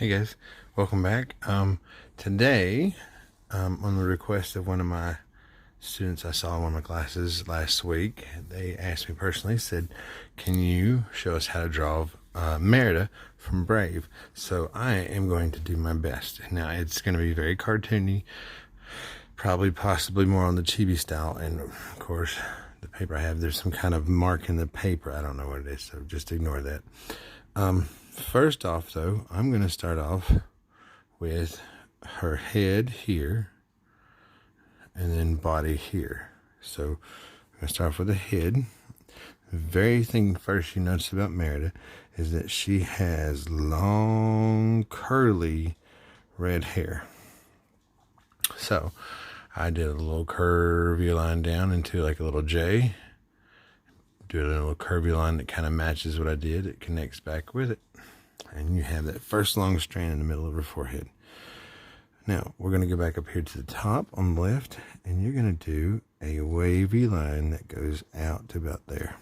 Hey guys, welcome back. Today, on the request of one of my students I saw in one of my classes last week, they asked me personally, said, can you show us how to draw Merida from Brave? So I am going to do my best. Now, it's going to be very cartoony, probably possibly more on the chibi style, and of course, the paper I have, there's some kind of mark in the paper. I don't know what it is, so just ignore that. First off, though, I'm going to start off with her head here and then body here. So I'm going to start off with the head. The very thing first you notice about Merida is that she has long, curly red hair. So I did a little curvy line down into like a little J. Do a little curvy line that kind of matches what I did. It connects back with it. And you have that first long strand in the middle of her forehead. Now, we're going to go back up here to the top on the left, and you're going to do a wavy line that goes out to about there.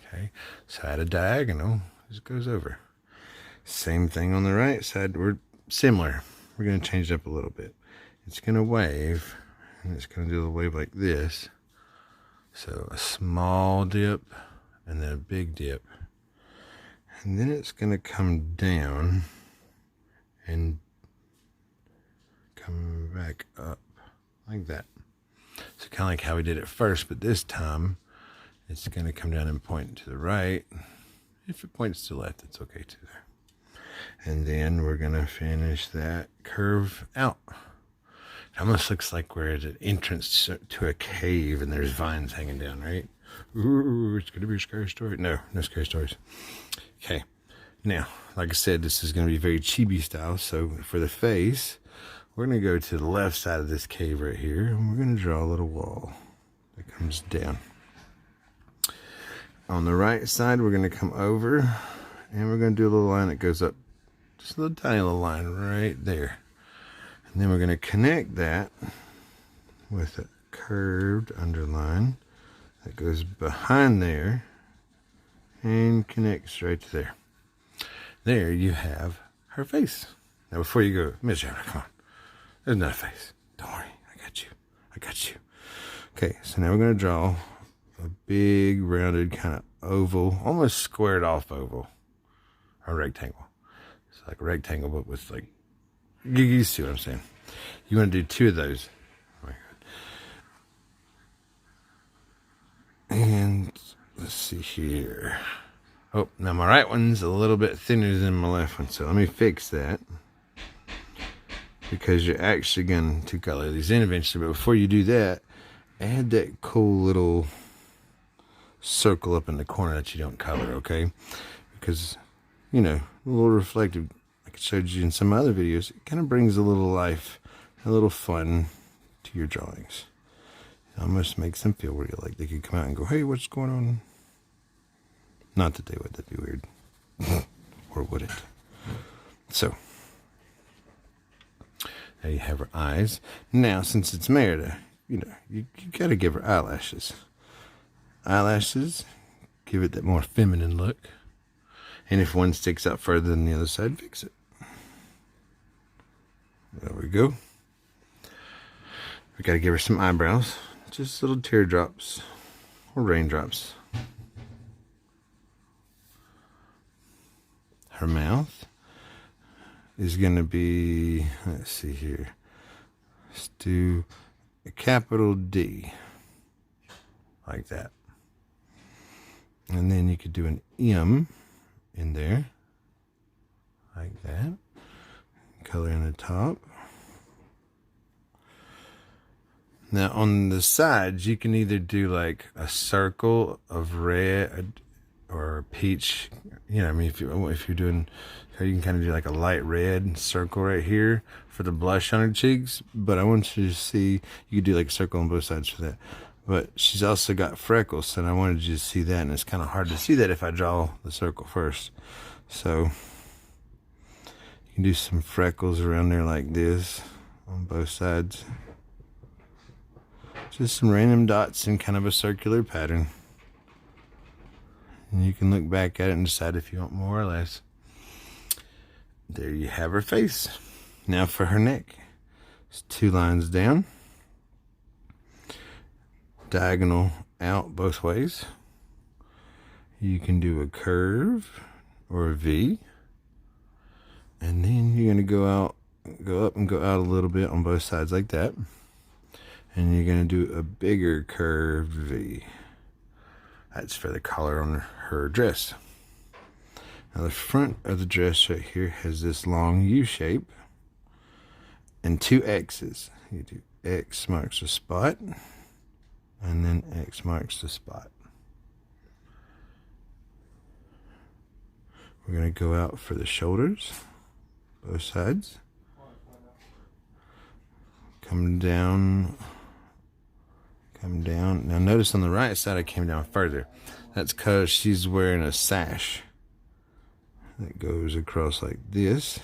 Okay, so at a diagonal, just goes over. Same thing on the right side. We're similar. We're going to change it up a little bit. It's going to wave, and it's going to do a wave like this. So a small dip, and then a big dip. And then it's going to come down and come back up like that. So kind of like how we did it first, but this time it's going to come down and point to the right. If it points to the left, it's okay too there. And then we're going to finish that curve out. It almost looks like we're at an entrance to a cave and there's vines hanging down, right? Ooh, it's going to be a scary story. No scary stories. Okay, now, like I said, this is going to be very chibi style. So for the face, we're going to go to the left side of this cave right here, and we're going to draw a little wall that comes down. On the right side, we're going to come over, and we're going to do a little line that goes up, just a little tiny little line right there. And then we're going to connect that with a curved underline that goes behind there and connects right to there. There you have her face. Now before you go, Miss Shaver, come on. There's not a face. Don't worry. I got you. Okay, so now we're going to draw a big rounded kind of oval, almost squared off oval. Or rectangle. It's like a rectangle, but with like, you see what I'm saying. You want to do two of those. Oh my God. And let's see here. Oh, now my right one's a little bit thinner than my left one, so let me fix that. Because you're actually going to color these in eventually, but before you do that, add that cool little circle up in the corner that you don't color, okay? Because, you know, a little reflective, like I showed you in some other videos, it kind of brings a little life, a little fun to your drawings. It almost makes them feel real, like they could come out and go, hey, what's going on? Not that they would, that'd be weird. Or would it? So, there you have her eyes. Now, since it's Merida, you know, you gotta give her eyelashes. Eyelashes, give it that more feminine look. And if one sticks out further than the other side, fix it. There we go. We gotta give her some eyebrows. Just little teardrops or raindrops. Her mouth is going to be, let's see here, let's do a capital D, like that. And then you could do an M in there, like that. Color in the top. Now on the sides, you can either do like a circle of red or peach, you know, I mean, if you're doing, you can kind of do like a light red circle right here for the blush on her cheeks. But I want you to see, you could do like a circle on both sides for that. But she's also got freckles, and I wanted you to see that, and it's kind of hard to see that if I draw the circle first. So you can do some freckles around there like this on both sides. Just some random dots in kind of a circular pattern. And you can look back at it and decide if you want more or less. there you have her face. Now for her neck. It's 2 lines down, diagonal out both ways. You can do a curve or a V, and then you're going to go up and go out a little bit on both sides like that, and you're going to do a bigger curved V. That's for the collar on her dress. Now the front of the dress right here has this long U shape and 2 X's. You do X marks the spot, and then X marks the spot. We're going to go out for the shoulders, both sides. Come down. Now notice on the right side I came down further. That's because she's wearing a sash that goes across like this.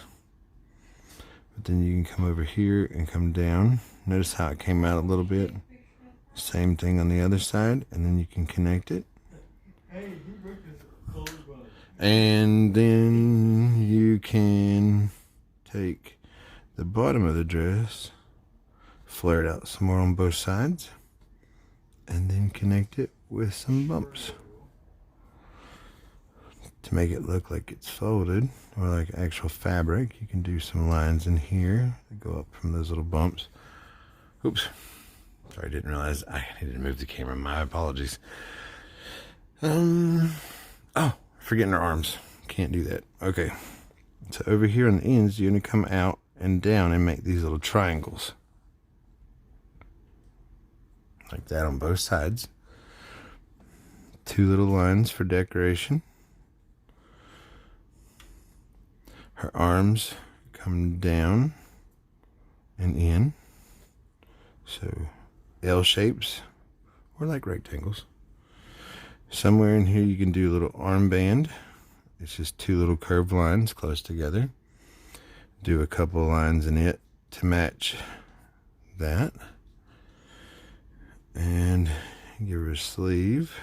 But then you can come over here and come down. Notice how it came out a little bit. Same thing on the other side, and then you can connect it. And then you can take the bottom of the dress, flare it out some more on both sides, and then connect it with some bumps to make it look like it's folded or like actual fabric. You can do some lines in here that go up from those little bumps. Oops, sorry, I didn't realize I needed to move the camera. My apologies. Oh, forgetting her arms. Can't do that. Okay, so over here on the ends, you're going to come out and down and make these little triangles like that on both sides. 2 little lines for decoration. Her arms come down and in, so L shapes or like rectangles. Somewhere in here you can do a little armband. It's just 2 little curved lines close together. Do a couple lines in it to match that. And give her a sleeve.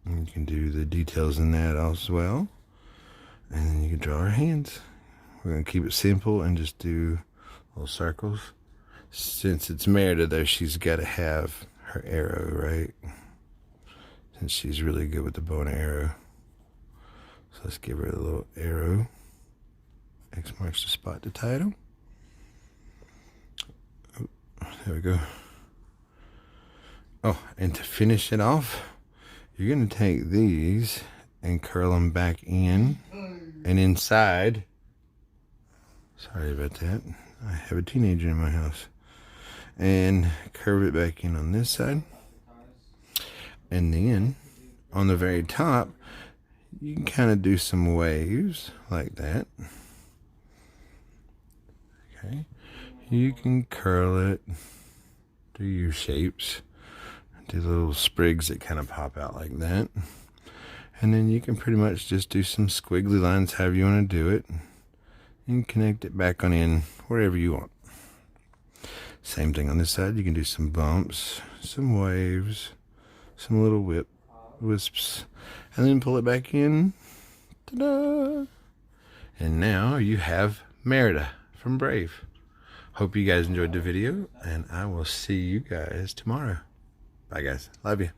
And you can do the details in that as well. And then you can draw her hands. We're going to keep it simple and just do little circles. Since it's Merida though, she's got to have her arrow, right? Since she's really good with the bow and arrow. So let's give her a little arrow. X marks the spot to title. Oh, there we go. Oh, and to finish it off, you're going to take these and curl them back in and inside. Sorry about that. I have a teenager in my house. And curve it back in on this side. And then on the very top, you can kind of do some waves like that. Okay. You can curl it, do your shapes, do little sprigs that kind of pop out like that. And then you can pretty much just do some squiggly lines however you want to do it. And connect it back on in wherever you want. Same thing on this side. You can do some bumps, some waves, some little wisps, and then pull it back in. Ta-da! And now you have Merida from Brave. Hope you guys enjoyed the video, and I will see you guys tomorrow. Bye guys. Love you.